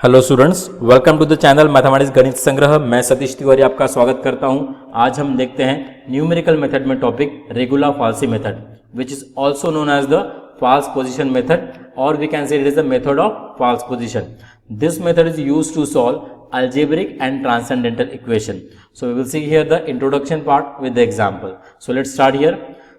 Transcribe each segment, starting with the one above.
Hello students, welcome to the channel mathematics गणित संग्रह। मैं सतीश तिवारी आपका स्वागत करता हूं। आज हम देखते हैं न्यूमेरिकल मेथड में topic regula falsi method, which is also known as the false position method, or we can say it is the method of false position. This method is used to solve algebraic and transcendental equation. So we will see here the introduction part with the example. So let's start here.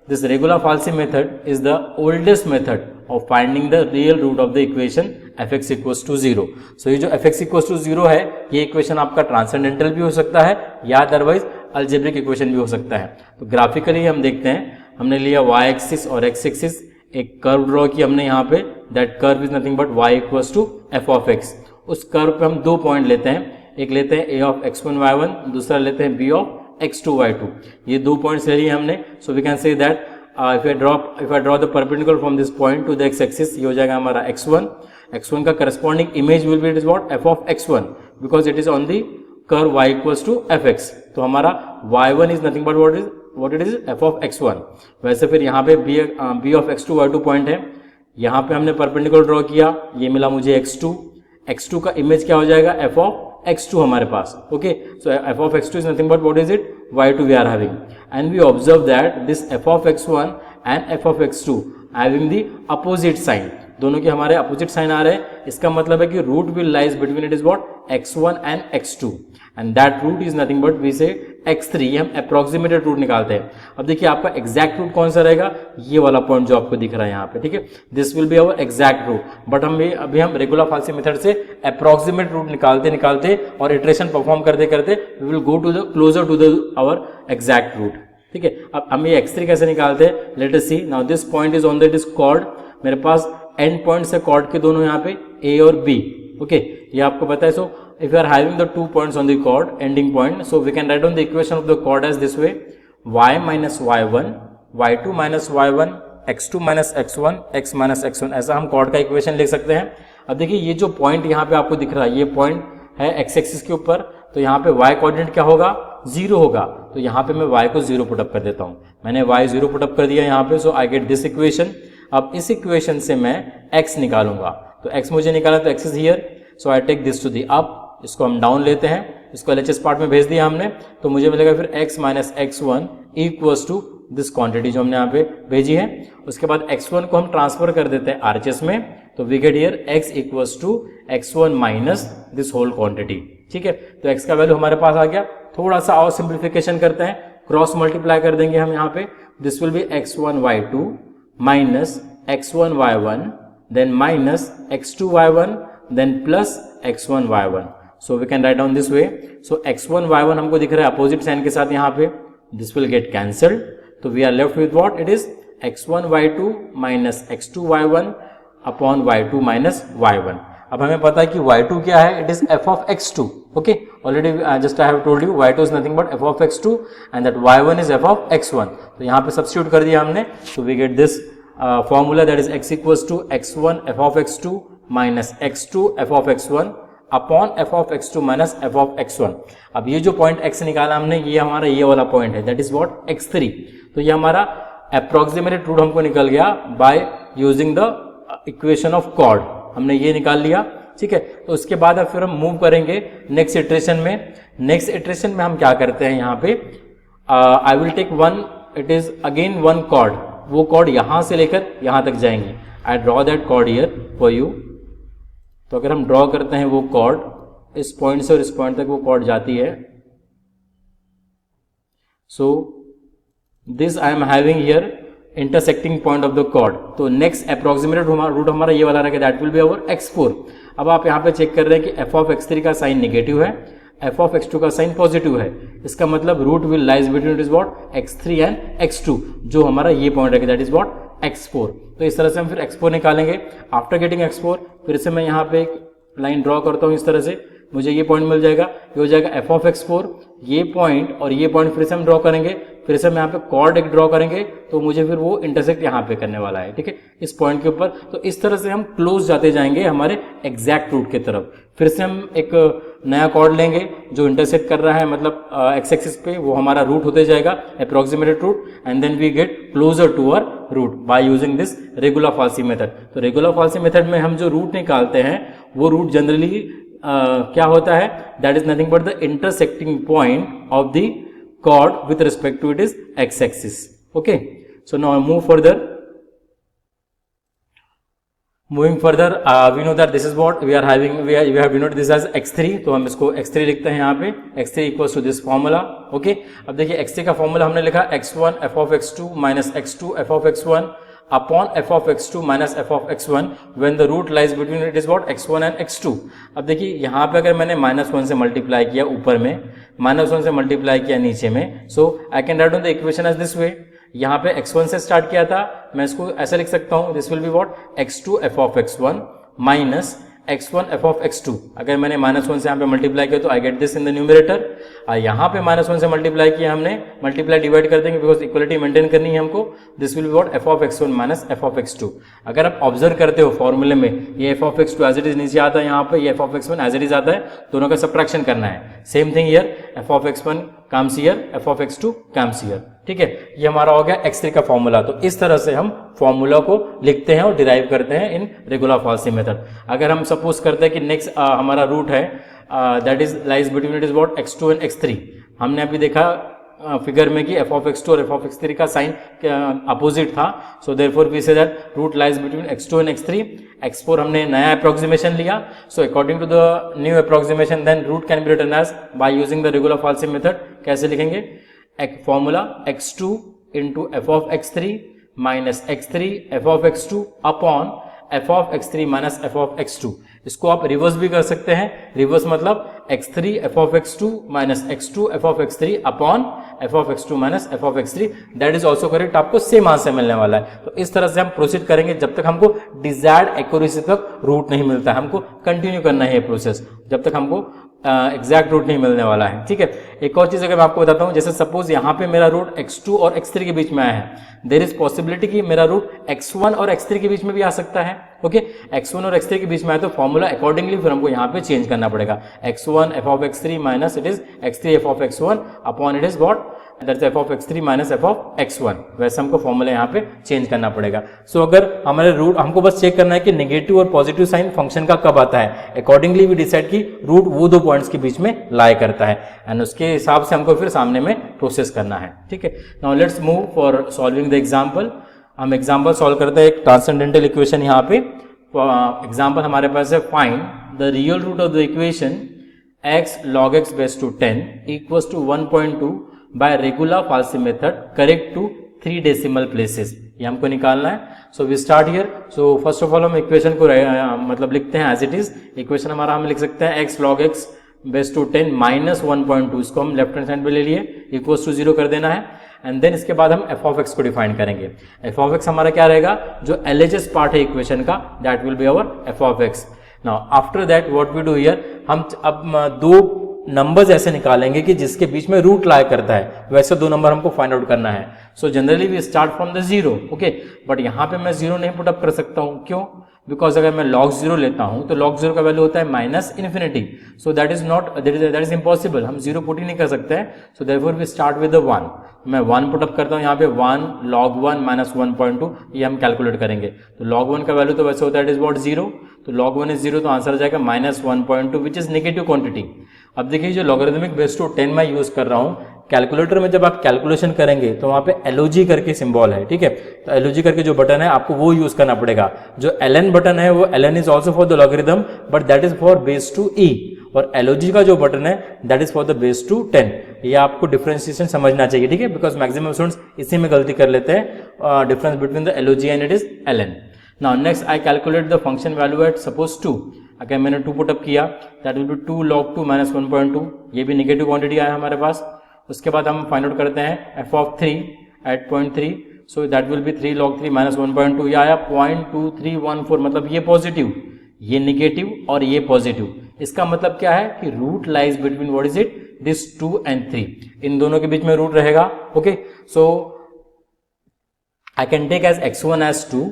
This regular falsi method is the oldest method of finding the real root of the equation fx equals to 0. So ये जो fx equals to 0 है, ये equation आपका transcendental भी हो सकता है या अदरवाइज अल्जेब्रिक इक्वेशन भी हो सकता है। तो ग्राफिकली हम देखते हैं, हमने लिया y एक्सिस और x एक्सिस, एक कर्व ड्रॉ की हमने यहाँ पे, that curve is nothing but y equals to f of x। उस कर्व पे हम दो पॉइंट लेते हैं, एक लेते हैं a ऑफ x1 y1, दूसरा लेते हैं b ऑफ x2 y2। ये दो पॉइंट्स ले लिए हमने। So we can say that if I draw the perpendicular from this point to the x axis, ये हो जाएगा हमारा x1 का corresponding image will be it is what f of x1 because it is on the curve y equals to fx। तो हमारा y1 is nothing but what it is f of x1। वैसे फिर यहाँ पे b of x2 y2 point है, यहाँ पे हमने परपेंडिकुलर ड्रॉ किया, ये मिला मुझे x2 का इमेज क्या हो जाएगा f ऑफ x2 हमारे पास। Okay, so f of x2 is nothing but what is it y2 we are having, and we observe that this f of x1 and f of x2 having the opposite sign, दोनों के हमारे opposite sign आ रहे हैं। इसका मतलब है कि root will lies between it is what x1 and x2, and that root is nothing but we say x3। ये हम अप्रोक्सीमेटेड रूट निकालते हैं। अब देखिए आपका एग्जैक्ट रूट कौन सा रहेगा, ये वाला पॉइंट जो आपको दिख रहा है यहाँ पे, ठीक है, this will be our exact root. But अभी हम रेगुलर फाल्सी मेथड से अप्रोक्सीमेट रूट निकालते और इटरेशन परफॉर्म करते we will go to the closer to the our exact root. ठीक है, अब हम ये x3 कैसे निकालते हैं, let us see. Now this point is on the this chord, मेरे पास एंड पॉइंट्स है कॉर्ड के दोनों यहाँ पे a और b। ओके, ये आपको पता है। सो if you are having the 2 points on the chord ending point, so we can write down the equation of the chord as this way: y minus y1, y2 minus y1, x2 minus x1, x minus x1। ऐसा हम chord का equation लिख सकते हैं। अब देखिए ये जो पॉइंट यहाँ पे आपको दिख रहा है, ये पॉइंट है x एक्सिस के ऊपर, तो यहाँ पे y कोऑर्डिनेट क्या होगा, 0 होगा। तो यहाँ पे मैं y को 0 पुटअप कर देता हूँ, मैंने y 0 पुटअप कर दिया यहाँ पे। सो आई गेट दिस इक्वेशन। अब इस इक्वेशन से मैं x निकालूंगा, तो x मुझे निकाला, तो x is here, so I take this to the up, इसको हम डाउन लेते हैं, इसको LHS पार्ट में भेज दिया हमने, तो मुझे मिलेगा फिर x minus x1 equals to this quantity जो हमने यहाँ पे भेजी है। उसके बाद x1 को हम ट्रांसफर कर देते हैं RHS में, तो we get here x equals to x1 minus this whole quantity. ठीक है, तो x का वैल्यू हमारे पास आ गया। थोड़ा सा और सिंप्लीफिकेशन करते हैं, क्रॉस मल्टीप्लाई कर देंगे हम यहाँ पे, this will be x1 y2 minus x1 y1 then minus x2 y1 then plus x1 y1। So we can write down this way. So x1 y1 हमको दिख रहा है अपोजिट साइन के साथ यहाँ पे, this will get cancelled, तो we are left with what it is x1 y2 minus x2 y1 upon y2 minus y1। अब हमें पता है कि y2 क्या है, it is f of x2। okay, already just I have told you y2 is nothing but f of x2 and that y1 is f of x1। तो यहाँ पे सब्स्टिट्यूट कर दिया हमने, so we get this formula that is x equals to x1 f of x2 minus x2 f of x1 upon f of x2 minus f of x1। अब ये जो point x निकाला हमने, ये हमारा ये वाला पॉइंट है, दैट इज व्हाट x3। तो ये हमारा अप्रोक्सीमेटेड रूट हमको निकल गया by using the equation of chord, हमने ये निकाल लिया। ठीक है, तो उसके बाद अब फिर हम मूव करेंगे नेक्स्ट इटरेशन में। नेक्स्ट इटरेशन में हम क्या करते हैं, यहाँ पे I will take one, it is again one chord, वो कॉर्ड यहाँ से लेकर यहाँ तक जाएंगे। I draw that chord here for you. तो अगर हम ड्रॉ करते हैं वो कॉर्ड, इस पॉइंट से और इस पॉइंट तक वो कॉर्ड जाती है। So this I am having here intersecting point of the chord. तो नेक्स्ट अप्रोक्सीमेटेड रूट हमारा ये वाला रहेगा, that will be our x4। अब आप यहाँ पे चेक कर रहे हैं कि f ऑफ x3 का साइन नेगेटिव है, f ऑफ x2 का साइन पॉजिटिव है। इसका मतलब root will lies between it is what x3 and x2, जो हमारा ये पॉइंट रहेगा, दैट इज व्हाट x4। तो इस तरह से हम फिर x4 निकालेंगे। आफ्टर गेटिंग x4 फिर से मैं यहाँ पे एक लाइन ड्रॉ करता हूँ, इस तरह से मुझे ये पॉइंट मिल जाएगा, ये हो जाएगा f ऑफ x4। ये पॉइंट और ये पॉइंट फिर से हम ड्रॉ करेंगे, फिर से हम यहाँ पे कॉर्ड एक ड्रॉ करेंगे, तो मुझे फिर वो इंटरसेक्ट यहाँ पे करने वाला है। ठीक है, इस पॉइंट के ऊपर। तो इस तरह से हम क्लोज जाते जाएंगे हमारे एग्जैक्ट रूट की तरफ। फिर से हम एक नया कॉर्ड लेंगे जो इंटरसेक्ट कर रहा है, मतलब एक्स एक्सिस पे, वो हमारा रूट होते जाएगा approximated root, and then we get closer to our root by using this regula falsi method. तो रेगुलर फाल्सी मेथड में हम जो रूट निकालते हैं वो रूट जनरली क्या होता है, that is nothing but the intersecting point of the chord with respect to its x-axis. Okay, so now move further. Moving further, we know that this is what we are having. We have denoted this as x3. तो हम इसको x3 लिखते हैं यहाँ पे. x3 equals to this formula. Okay. अब देखिए x3 का फॉर्मूला हमने लिखा x1 f of x2 minus x2 f of x1 upon f of x2 minus f of x1 when the root lies between it is what x1 and x2. अब देखिए यहाँ पे अगर मैंने -1 से मल्टीप्लाई किया ऊपर में, -1 से मल्टीप्लाई किया नीचे में, so I can write down the equation as this way. यहाँ पे x1 से स्टार्ट किया था, मैं इसको ऐसे लिख सकता हूँ, this will be what x2 f of x1 minus x1 f of x2. अगर मैंने -1 से यहाँ पे मल्टीप्लाई किया तो I get this in the numerator. यहाँ पे -1 से मल्टीप्लाई किया हमने, मल्टीप्लाई डिवाइड कर देंगे बिकॉज इक्वलिटी मेंटेन करनी है हमको. This will be what f of x1 minus f of x2. अगर आप ऑब्जर्व करते हो फॉर्मूले में ये f of x2 as it is नीचे आता है, यहाँ पे ये f of x1 as it is आता है, दोनों का सब्ट्रैक्शन करना है. Same thing here, f of x1 comes here, f of x2 comes here. ठीक है, ये हमारा हो गया x3 का फॉर्मूला. तो इस तरह से हम फॉर्मूला को लिखते हैं और डिराइव करते हैं इन रेगुलर फॉल्सी मेथड. अगर हम सपोज करते हैं कि नेक्स्ट हमारा रूट है that is lies between it is what x2 and x3. हमने अभी देखा फिगर में कि f of x2 और f of x3 का साइन अपोजिट था. So therefore we say that root lies between x2 and x3. x4 हमने नया अप्रोक्सीमेशन लिया. So according to the new approximation then root can be written as by using the regular falsi method. कैसे लिखेंगे? Formula x2 into f of x3 minus x3 f of x2 upon f of x3 minus f of x2. इसको आप reverse भी कर सकते हैं. Reverse मतलब x3 f of x2 minus x2 f of x3 upon f of x2 minus f of x3. That is also correct. आपको same answer मिलने वाला है. तो इस तरह से हम प्रोसीड करेंगे जब तक हमको डिजायर्ड एक्यूरेसी तक रूट नहीं मिलता है. हमको कंटिन्यू करना है ये प्रोसेस जब तक हमको एग्जैक्ट रूट नहीं मिलने वाला है. ठीक है, एक और चीज अगर मैं आपको बताता हूं, जैसे सपोज यहाँ पे मेरा रूट x2 और x3 के बीच में आया है, देयर इज पॉसिबिलिटी कि मेरा रूट x1 और x3 के बीच में भी आ सकता है. ओके, x1 और x3 के बीच में आया तो फॉर्मूला अकॉर्डिंगली फिर हमको यहाँ पे चेंज करना पड़ेगा. x1 f of x3 minus it is x3 f of x1 upon it is what that is f of x3 minus f of x1. वैसे हमको फॉर्मूला यहाँ पे चेंज करना पड़ेगा. सो अगर हमारे रूट, हमको बस चेक करना है कि नेगेटिव और पॉजिटिव साइन फंक्शन का कब आता है. अकॉर्डिंगली वी डिसाइड कि रूट वो दो पॉइंट्स के बीच में लाई करता है एंड उसके हिसाब से हमको फिर सामने में प्रोसेस करना है. ठीक है, now let's move for solving the example. हम एग्जाम्पल सॉल्व करते हैं. एक ट्रांसेंडेंटल इक्वेशन यहाँ पे एग्जाम्पल हमारे पास है. Find the real root of the equation x log x base to 10 equals to 1.2 by regular falsi method correct to 3 decimal places. ये हमको निकालना है. So we start here. So first of all हम equation को मतलब लिखते हैं as it is. Equation हमारा हम लिख सकते हैं x log x base to 10 minus 1.2. इसको हम लेफ्ट हैंड साइड पे ले लिए, इक्वल्स टू 0 कर देना है. एंड देन इसके बाद हम f of x को डिफाइन करेंगे. f of x हमारा क्या रहेगा? जो LHS पार्ट है इक्वेशन का, that will be our f of x. Now after that what we do here, हम अब दो नंबर्स ऐसे निकालेंगे कि जिसके बीच में रूट लाई करता है. वैसे दो नंबर हमको फाइंड आउट करना है. So generally we start from the 0. Okay, but यहाँ पे मैं 0 नहीं पुट अप कर सकता हूँ. क्यों? बिकॉज अगर मैं log 0 लेता हूँ तो log 0 का वैल्यू होता है minus infinity. So that is not, that is impossible. हम 0 पुट ही नहीं कर सकते हैं. So therefore we start with 1. मैं 1 पुट अप करता हूँ यहाँ पे. 1 log 1 माइनस 1.2 ये हम कैलकुलेट करेंगे. तो log 1 का वैल्यू तो वैसे होता है इट इज व्हाट 0. तो log 1 इज 0 तो आंसर आ जाएगा minus 1.2 which is negative quantity. अब देखिए जो लॉगरिथमिक बेस टू 10 मैं यूज कर रहा हूँ, कैलकुलेटर में जब आप कैलकुलेशन करेंगे तो वहां पे LOG करके सिंबल है. ठीक है, तो LOG करके जो बटन है आपको वो यूज करना पड़ेगा. जो LN बटन है वो LN is also for the logarithm but that is for base to E. और LOG का जो बटन है that is for the base to 10. ये आपको डिफरेंशिएशन समझना चाहिए. ठीक है, बिकॉज मैक्सिमम स्टूडेंट्स इसी में गलती कर लेते हैं, difference between the LOG and it is LN. Now next I calculate the function value at suppose 2. अगर मैंने 2 पुट अप किया that will be 2 log 2 minus 1.2. ये भी नेगेटिव क्वांटिटी आया हमारे पास. उसके बाद हम फाइंड आउट करते हैं f of 3 at 0.3. So that will be 3 log 3 minus 1.2. ये आया 0.2314. मतलब ये पॉजिटिव, ये नेगेटिव और ये पॉजिटिव. इसका मतलब क्या है कि root lies between what is it this 2 and 3. इन दोनों के बीच में रूट रहेगा. Okay, so I can take as x1 as 2,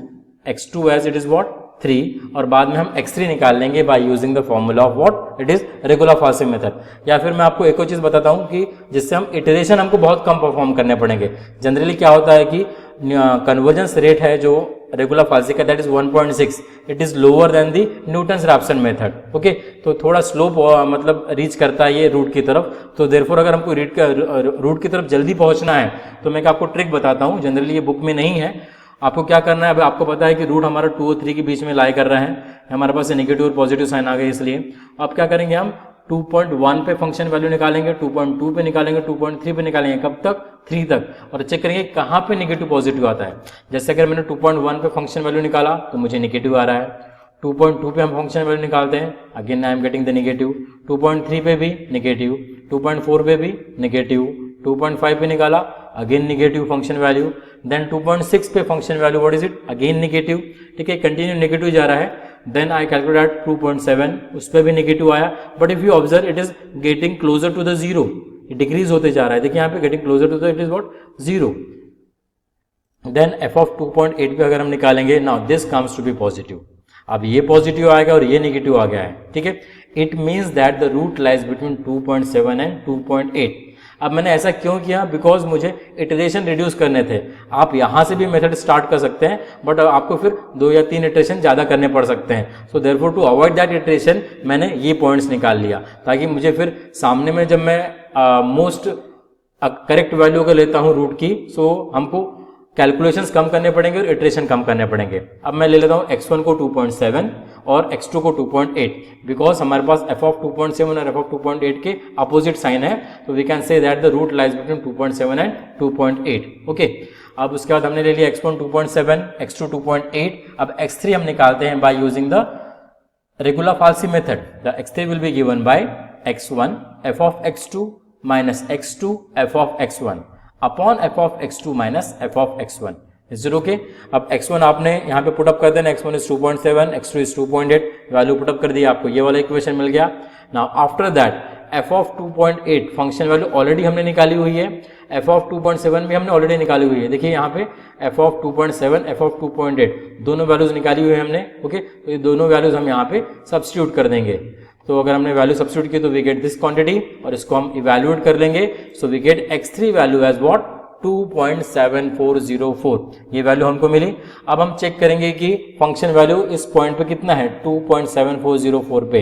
x2 as it is what 3 और बाद में हम x3 निकाल लेंगे by using the formula of what it is regular falsi method. या फिर मैं आपको एक और चीज बताता हूं कि जिससे हम इटरेशन हमको बहुत कम परफॉर्म करने पड़ेंगे. जनरली क्या होता है कि कन्वर्जेंस रेट है जो रेगुलर फाल्सी का that is 1.6, it is lower than the Newton's Raphson method. Okay, तो थोड़ा स्लोप मतलब रीच करता है ये रूट की तरफ। तो देयरफॉर अगर हमको रूट की तरफ जल्दी पहुंचना है तो मैं आपको ट्रिक बताता हूं, जनरली ये बुक में नहीं है। आपको क्या करना है, अब आपको पता है कि रूट हमारा 2 और 3 के बीच में लाई कर रहा है, हमारे पास नेगेटिव और पॉजिटिव साइन आ गए, इसलिए अब क्या करेंगे हम 2.1 पे फंक्शन वैल्यू निकालेंगे, 2.2 पे निकालेंगे, 2.3 पे निकालेंगे, कब तक 3 तक, और चेक करेंगे कहाँ पे नेगेटिव पॉजिटिव आता है। जैसे अगर मैंने 2.1 पे फंक्शन वैल्यू निकाला तो मुझे नेगेटिव आ रहा है, 2.2 पे हम फंक्शन वैल्यू निकालते हैं, again I am getting the negative, 2.3 पे भी नेगेटिव, 2.4 पे भी नेगेटिव, 2.5 पे निकाला again negative function value, then 2.6 पे function value what is it, again negative. ठीक है, कंटिन्यू नेगेटिव जा रहा है। देन आई कैलकुलेट 2.7, उस पर भी नेगेटिव आया, but if you observe it is getting closer to the zero, decrease होते जा रहा है। देखिए यहाँ पे getting closer to the it is what, zero. Then F of 2.8 पे अगर हम निकालेंगे, now this comes to be positive. अब ये पॉजिटिव आएगा और ये नेगेटिव आ गया है। ठीक है, it means that the root lies between 2.7 and 2.8। अब मैंने ऐसा क्यों किया, बिकॉज मुझे इटरेशन रिड्यूस करने थे। आप यहां से भी मेथड स्टार्ट कर सकते हैं, बट आपको फिर 2 या 3 इटरेशन ज्यादा करने पड़ सकते हैं। So therefore to avoid that iteration मैंने ये पॉइंट्स निकाल लिया, ताकि मुझे फिर सामने में जब मैं मोस्ट करेक्ट वैल्यू अगर लेता हूं रूट की, सो हमको कैलकुलेशंस कम करने पड़ेंगे और इटरेशन कम करने पड़ेंगे। अब मैं ले लेता हूं x1 को 2.7 और x2 को 2.8, बिकॉज हमारे पास f ऑफ 2.7 और f ऑफ 2.8 के अपोजिट साइन है, तो we can say that the root lies between 2.7 and 2.8। Okay, अब उसके बाद हमने ले लिया x1 2.7, x2 2.8। अब x3 हम निकालते हैं by using the regula falsi method. The x3 will be given by x1 f of x2 minus x2 f of x1 upon f of x2 minus f of x1। Is it okay? अब x1 आपने यहाँ पे put up कर देना, x1 is 2.7, x2 is 2.8, value put up कर दी, आपको ये वाला इक्वेशन मिल गया। Now after that f of 2.8 function value already हमने निकाली हुई है, f ऑफ 2.7 भी हमने ऑलरेडी निकाली हुई है। देखिए यहाँ पे f ऑफ 2.7, f ऑफ 2.8 दोनों वैल्यूज निकाली हुई है हमने। ओके, तो ये दोनों वैल्यूज हम यहाँ पे सब्स्टिट्यूट कर देंगे। तो अगर हमने वैल्यू सब्स्टिट्यूट की तो वी गेट दिस क्वांटिटी, और इसको हम इवैल्यूएट कर लेंगे। So we get x3 value as what, 2.7404, ये वैल्यू हमको मिली। अब हम चेक करेंगे कि फंक्शन वैल्यू इस पॉइंट पे कितना है, 2.7404 पे।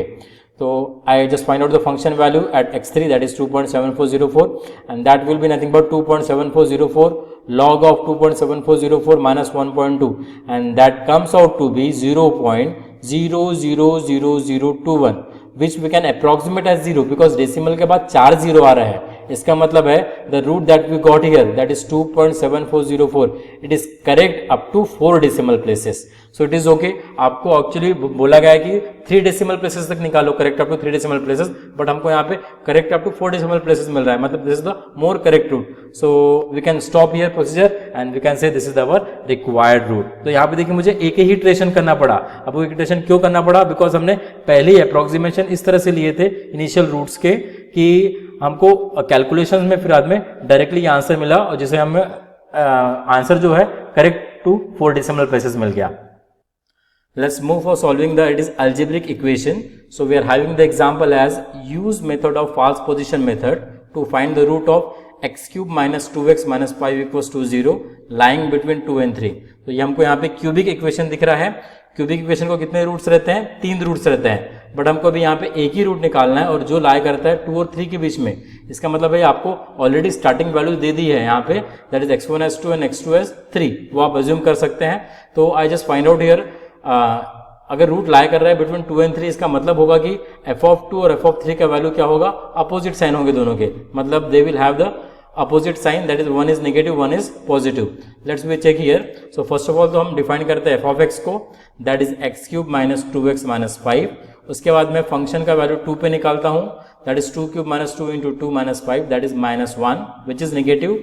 तो I just find out the function value at x3 that is 2.7404 and that will be nothing but 2.7404 log of 2.7404 minus 1.2 and that comes out to be 0.000021 which we can approximate as 0 because decimal के बाद 4 0 आ रहा है। इसका मतलब है the root that we got here that is 2.7404 it is correct up to 4 decimal places, so it is okay। आपको actually बोला गया है कि 3 decimal places तक निकालो, correct up to 3 decimal places, but हमको यहाँ पे correct up to 4 decimal places मिल रहा है, मतलब this is the more correct root, so we can stop here procedure and we can say this is our required root। तो यहाँ पे देखिए मुझे एक ही इटरेशन करना पड़ा। अब वो इटरेशन क्यों करना पड़ा, बिकॉज हमने पहले ही अप्रोक्सीमेशन इस तरह से लिए थे इनिशियल रूट्स के कि हमको कैलकुलेशंस में फिर बाद में डायरेक्टली ये आंसर मिला, और जिसे हमें आंसर जो है करेक्ट टू 4 decimal places मिल गया। Let's move for solving the it is algebraic equation. So we are having the example as use method of false position method to find the root of x cube minus 2x minus 5 equals to 0 lying between 2 and 3। तो ये हमको यहाँ पे cubic equation दिख रहा है। Cubic equation को कितने रूट्स रहते हैं, 3 रूट्स रहते हैं, बट हमको अभी यहाँ पे एक ही रूट निकालना है और जो लाई करता है 2 और 3 के बीच में। इसका मतलब है आपको ऑलरेडी स्टार्टिंग वैल्यू दे दी है यहाँ पे, that is x1 as 2 and x2 as 3, वो आप अज्यूम कर सकते हैं। तो I just find out here, अगर रूट लाई कर रहा है बिटवीन 2 and 3, इसका मतलब होगा कि f ऑफ 2 और f ऑफ 3 का वैल्यू क्या होगा, अपोजिट साइन होंगे दोनों के, मतलब they will have the opposite sign, that is one is negative one is positive. Let's we check here. So first of all तो हम डिफाइन करते हैं f ऑफ x को, that is x cube minus 2x minus 5। उसके बाद मैं function का value 2 पे निकालता हूँ, that is 2 cube minus 2 into 2 minus 5, that is minus 1 which is negative.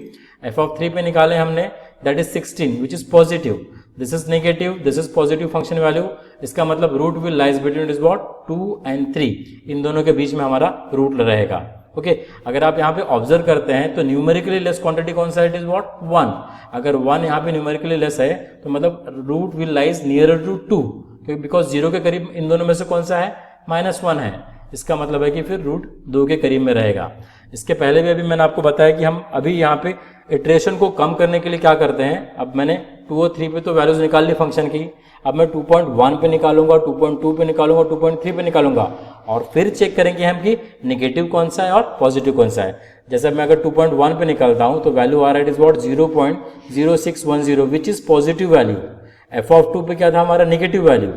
f of 3 पे निकाले हमने, that is 16 which is positive, this is negative, this is positive function value. इसका मतलब root will lies between is what 2 and 3, इन दोनों के बीच में हमारा रूट रहेगा। ओके, अगर आप यहाँ पे ऑब्जर्व करते हैं तो न्यूमेरिकली लेस क्वांटिटी कौन सा है, इट इज व्हाट 1। अगर 1 यहाँ पे न्यूमेरिकली लेस है तो मतलब root will lies nearer to 2, क्योंकि बिकॉज 0 के करीब इन दोनों में से कौन सा है, -1 है। इसका मतलब है कि फिर रूट 2 के करीब में रहेगा। इसके पहले भी अभी मैंने आपको बताया कि हम अभी यहाँ पे इटरेशन को कम करने के लिए क्या करते हैं, अब मैंने 2 और 3 पे तो वैल्यूज निकाल ली फंक्शन की। अब मैं 2.1 पे निकालूंगा, 2.2 पे निकालूंगा, 2.3 पे निकालूंगा और फिर चेक करेंगे हम कि नेगेटिव कौन सा है और पॉजिटिव कौन सा है। जैसे मैं अगर 2.1 पे निकालता हूं तो वैल्यू आ रहा है it is what 0.0610 which is positive value. F of 2 पे क्या था हमारा नेगेटिव वैल्यू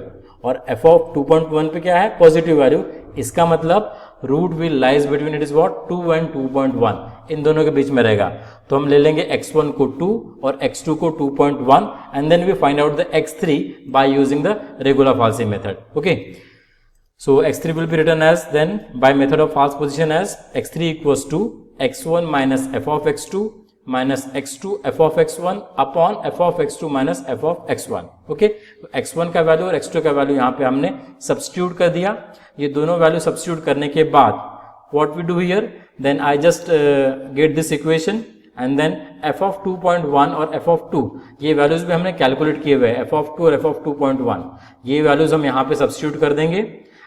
और एफ ऑफ 2.1 पे क्या है पॉजिटिव वैल्यू। इसका मतलब root will lies between it is what 2 and 2.1, इन दोनों के बीच में रहेगा। तो हम ले लेंगे x1 को 2 और x2 को 2.1 and then we find out the x3 by using the regula falsi method. Okay, so x3 will be written as then by method of false position as x3 equals to x1 minus f of x2 minus x2 f of x1 upon f of x2 minus f of x1। Okay, तो x1 का value और x2 का value यहाँ पे हमने substitute कर दिया। ये दोनों वैल्यू सब्स्टिट्यूट करने के बाद what we do here, then I just get this equation and then f of 2.1 और f of 2 ये वैल्यूज भी हमने कैलकुलेट किए हुए हैं, f of 2 और f of 2.1 ये वैल्यूज हम यहाँ पे सब्स्टिट्यूट कर देंगे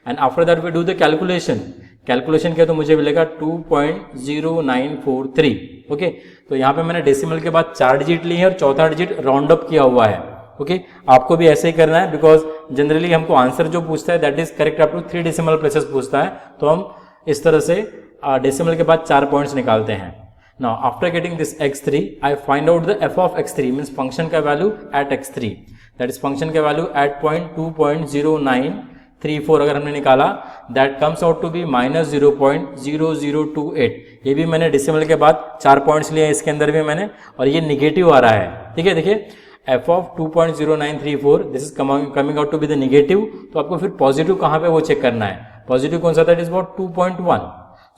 and after that we do the calculation किया तो मुझे मिलेगा 2.0943। ओके, तो यहाँ पे मैंने डेसिमल के बाद 4 डिजिट लिए हैं और चौथा डिजिट राउंड अप किया हुआ है। ओके, आपको भी ऐसे ही करना है बिकॉज जनरली हमको आंसर जो पूछता है that is correct up to 3 decimal places पूछता है, तो हम इस तरह से डेसिमल के बाद 4 पॉइंट्स निकालते हैं। Now after getting this x3 I find out the f of x3 means function का value at x3 that is function का वैल्यू एट 2.0934 अगर हमने निकाला that comes out to be minus 0.0028। ये भी मैंने डेसिमल के बाद 4 पॉइंट्स लिए इसके अंदर भी मैंने, और ये निगेटिव आ रहा है। ठीक है, देखिए f of 2.0934 this is coming out to be the negative. तो आपको फिर पॉजिटिव कहाँ पे वो चेक करना है, पॉजिटिव कौन सा था, इट इज अबाउट 2.1।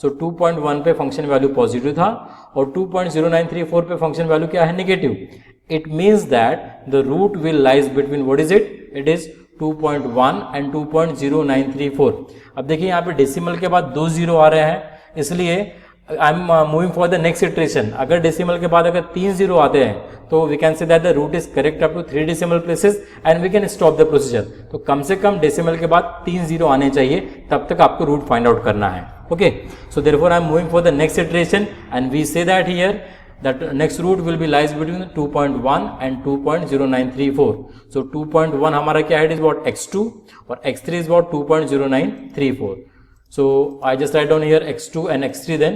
सो 2.1 पे फंक्शन वैल्यू पॉजिटिव था और 2.0934 पे फंक्शन वैल्यू क्या है negative. It means that the root will lies between what is it is 2.1 and 2.0934। अब देखिए यहाँ पे डेसिमल के बाद 2 जीरो आ रहे हैं, इसलिए I am moving for the next iteration. अगर डेसिमल के बाद अगर 3 जीरो आते हैं तो we can say that the root is correct up to 3 decimal places and we can stop the procedure. तो कम से कम डेसिमल के बाद 3 जीरो आने चाहिए, तब तक आपको रूट फाइंड आउट करना है। Okay, so therefore I am moving for the next iteration and we say that here that next root will be lies between 2.1 and 2.0934. So 2.1 हमारा क्या है, it is what x2 और x3 is what 2.0934. So I just write down here x2 and x3 then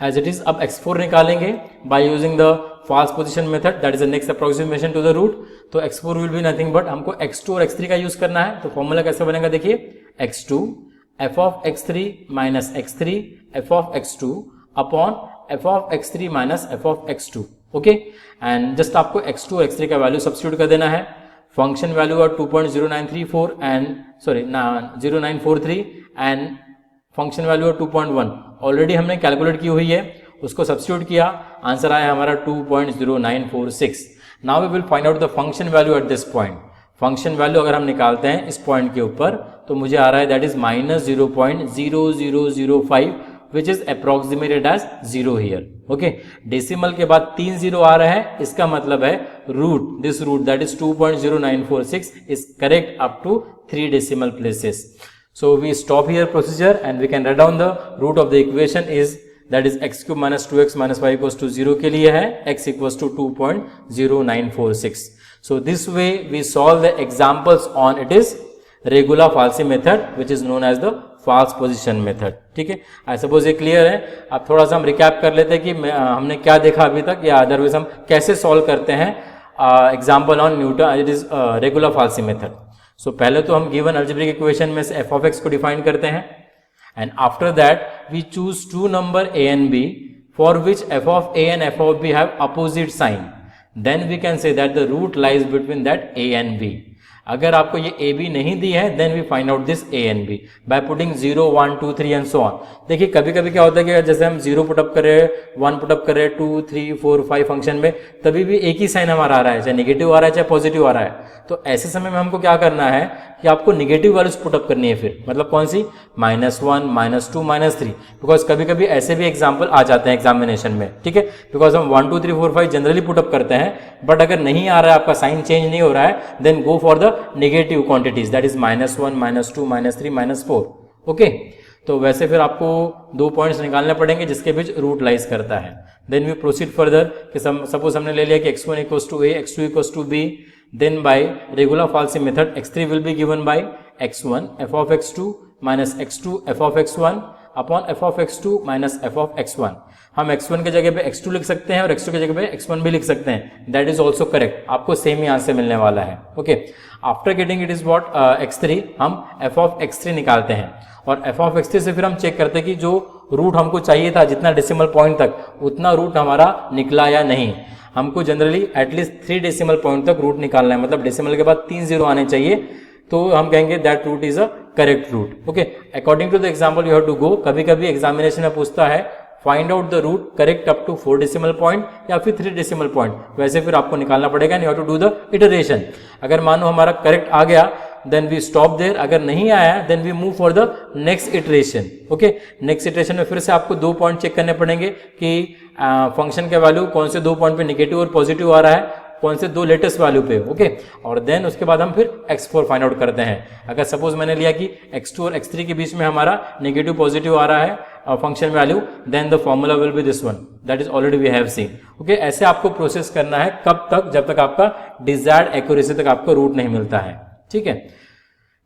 as it is. अब x4 निकालेंगे by using the false position method, that is the next approximation to the root. तो x4 will be nothing but हमको x2 और x3 का use करना है। तो formula कैसे बनेगा देखिए, x2 f of x3 minus x3 f of x2 upon f of x3 minus f of x2। Okay, and just आपको x2 और x3 का वैल्यू सब्स्टिट्यूट कर देना है। फंक्शन वैल्यू और 2.0934 एंड 0943 एंड फंक्शन वैल्यू और 2.1 ऑलरेडी हमने calculate की हुई है, उसको सब्स्टिट्यूट किया, आंसर आया हमारा 2.0946। Now we will find out the function value at this point. Function value अगर हम निकालते हैं इस पॉइंट के ऊपर तो मुझे आ रहा है that is minus 0.0005 which is approximated as 0 here। okay, decimal के बाद 3 जीरो आ रहा है, इसका मतलब है root this root that is 2.0946 is correct up to 3 decimal places। so we stop here procedure and we can write down the root of the equation is that is x cube minus 2x minus y equals to 0 के लिए है, x equals to 2.0946। so this way we solve the examples on it is regular falsi method which is known as the false position method। ठीक है, I suppose ये clear है। अब थोड़ा सा हम रिकैप कर लेते हैं कि हमने क्या देखा अभी तक, या अदरवाइज हम कैसे सॉल्व करते हैं example on Newton it is regula falsi method. So पहले तो हम गिवन अलजेब्रिक इक्वेशन में से f of x को डिफाइन करते हैं and after that we choose 2 number a and b for which f of a and f of b have opposite sign, then we can say that the root lies between that a and b। अगर आपको ये A B नहीं दी है then we find out this A and B by putting 0 1 2 3 and so on. देखिए कभी कभी क्या होता है कि जैसे हम 0 पुटअप कर रहे हैं, 1 पुटअप कर रहे हैं, 2 3 4 5 फंक्शन में, तभी भी एक ही साइन हमारा आ रहा है, चाहे नेगेटिव आ रहा है चाहे पॉजिटिव आ रहा है। तो ऐसे समय में हमको क्या करना है कि आपको नेगेटिव वैल्यूज पुटअप करनी है, फिर मतलब कौन सी, -1 -2 -3, बिकॉज कभी कभी ऐसे भी एग्जाम्पल आ जाते हैं एग्जामिनेशन में। ठीक है, बिकॉज हम 1 2 3 4 5 जनरली पुटअप करते हैं, बट अगर नहीं आ रहा है, आपका साइन चेंज नहीं हो रहा है, then go for the negative quantities that is -1 -2 -3 -4। Okay, तो वैसे फिर आपको 2 पॉइंट्स निकालने पड़ेंगे जिसके बीच रूट लाइज करता है। देन वी प्रोसीड फर्दर कि सपोज हमने ले लिया कि x1 equals to a, x2 equals to b, then by regular falsi method x3 will be given by x1 f of x2 minus x2 f of x1 upon f of x2 minus f of x1। हम x1 के जगह पे x2 लिख सकते हैं और x2 के जगह पे x1 भी लिख सकते हैं, दैट इज ऑल्सो करेक्ट, आपको सेम ही आंसर मिलने वाला है। Okay, after getting it is what x3, हम f ऑफ x3 निकालते हैं और f ऑफ x3 से फिर हम चेक करते हैं कि जो रूट हमको चाहिए था जितना डेसिमल पॉइंट तक, उतना रूट हमारा निकला या नहीं। हमको जनरली एटलीस्ट 3 डेसिमल पॉइंट तक रूट निकालना है, मतलब डेसिमल के बाद 3 जीरो आने चाहिए, तो हम कहेंगे that root is a correct root. Okay, according to the example you have to go. कभी कभी एग्जामिनेशन में पूछता है find out the root correct up to 4 decimal point या फिर 3 डेसिमल पॉइंट, वैसे फिर आपको निकालना पड़ेगा, you have to do the iteration. अगर मानो हमारा करेक्ट आ गया देन वी स्टॉप देयर, अगर नहीं आया then we move for the next iteration. Okay, next iteration में फिर से आपको 2 पॉइंट चेक करने पड़ेंगे कि फंक्शन का वैल्यू कौन से 2 पॉइंट पे नेगेटिव और पॉजिटिव आ रहा है, कौन से 2 लेटेस्ट वैल्यू पे। ओके, और देन उसके बाद हम फिर x4 फाइंड आउट करते हैं। अगर सपोज मैंने लिया कि x2 और x3 के बीच में हमारा नेगेटिव पॉजिटिव आ रहा है function value, then the formula will be this one, that is already we have seen. Okay, ऐसे आपको प्रोसेस करना है, कब तक, जब तक आपका डिजायर्ड एक्यूरेसी तक आपको रूट नहीं मिलता है। ठीक है,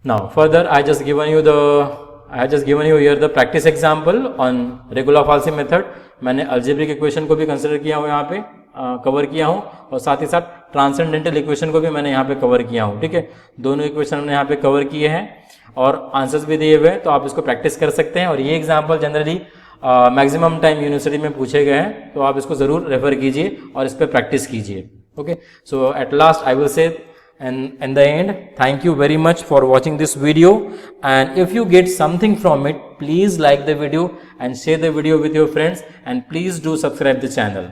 now further I have just given you here the practice example on regular falsi method। मैंने अलजेब्रिक इक्वेशन को भी कंसिडर किया हूँ, यहाँ पे कवर किया हूँ, और साथ ही साथ ट्रांसेंडेंटल इक्वेशन को भी मैंने यहाँ पे कवर किया हूँ। ठीक है, दोनों इक्वेशन हमने यहाँ पे कवर किए हैं और आंसर्स भी दिए हुए हैं, तो आप इसको प्रैक्टिस कर सकते हैं। और ये example generally maximum time university में पूछे गए हैं, तो आप इसको जरूर रेफर कीजिए और इस पर प्रैक्टिस कीजिए। Okay, so at last I will say and in the end, thank you very much for watching this video, and if you get something from it, please like the video and share the video with your friends, and please do subscribe the channel।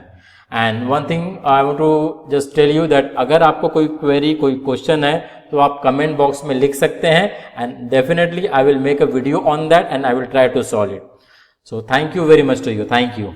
and one thing I want to just tell you that अगर आपको कोई query, कोई question है, तो आप comment box में लिख सकते हैं, and definitely I will make a video on that and I will try to solve it। so thank you very much to you, thank you।